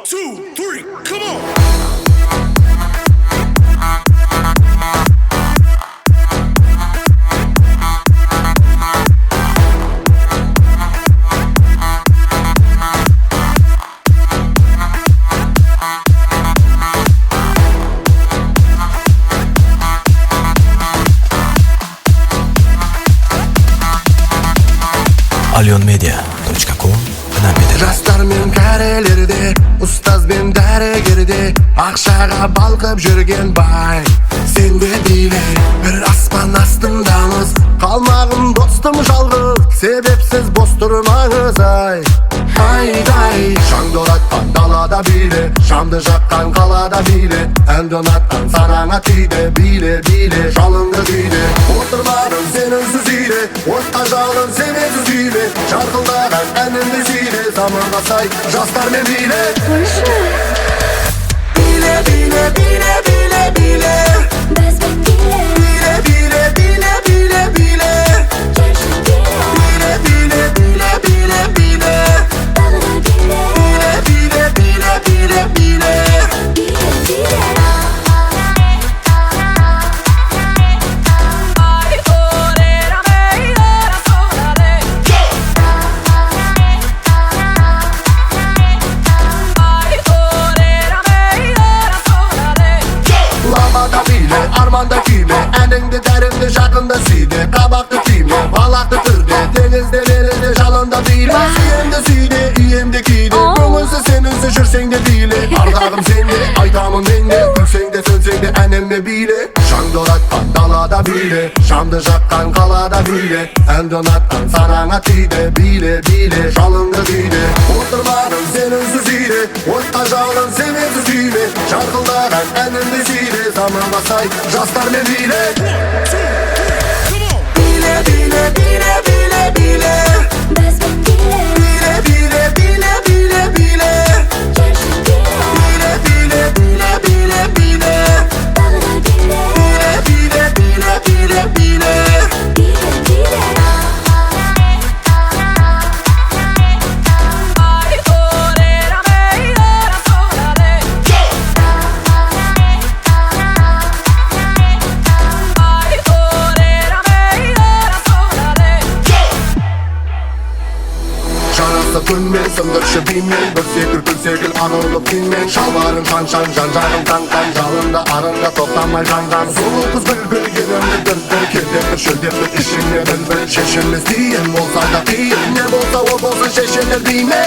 2, 3, come on! alyonmedia.com Жастар мен кәрелерде, ұстаз бен дәрігерде, ақшаға балқып жүрген бай. Сен де биле, бір аспан астындамыз, қалмағын достым жалғыз, себепсіз бос тұрмаңыз ай. Айдай, шаңды оратқан далада биле, шамды жаққан қалада биле, әнді ұнатқан санаңа тиді, биле, биле, жалынды күйде. Отырмадың сен үнсіз үйде, отқа жалын сен үнсіз үйде, жарқылдаған әнімді сүйде, заманға сай жастармен биле. Биле, биле, биле, биле, биле, Бізбен биле, биле, биле, биле, биле, биле, биле, биле, биле, биле, биле, тағы да биле, биле, биле, биле, биле, биле. биле. Lavada bile, armanda kime, eninde derinde jakında side, kabaklı kime, balaklı tırde, denizde derinde jalında bile, suyemde side, iyemde kide, gönülsü senin düşürsen de bile, ardağım sende, aytamın bende, gülsen de sönsen de enemle bile, şan dolatkan dalada bile, şamdı jakkan kalada bile, en donatkan sanana tide, bile, bile, jalında bile, oturmadın senin süzide, otta jalın senin süzide, şarkılaran enemle side, zamanla say, jastlar ne bile. Bile, bile, bile, bile, bile, Bізбен биле, bile, bile, bile, bile, bile, биле, bile, bile, bile, bile, тағы да биле, bile, bile, bile, bile, bile. биле, биле. Жарасы күнмен, сындыршы бимен, бір секіл күн секіл ағылып кеңмен, шалбарың шан-шан, жан-жағың таң-таң, жалында арында тоқтамай жанған. Сұлу қыз бір-бір келемді бір-бір, келдеп-бір шөлдеп-бір ішіңе бір-бір, шешілмес дейін болса да қиын, не болса ол болсын шешелер дейме.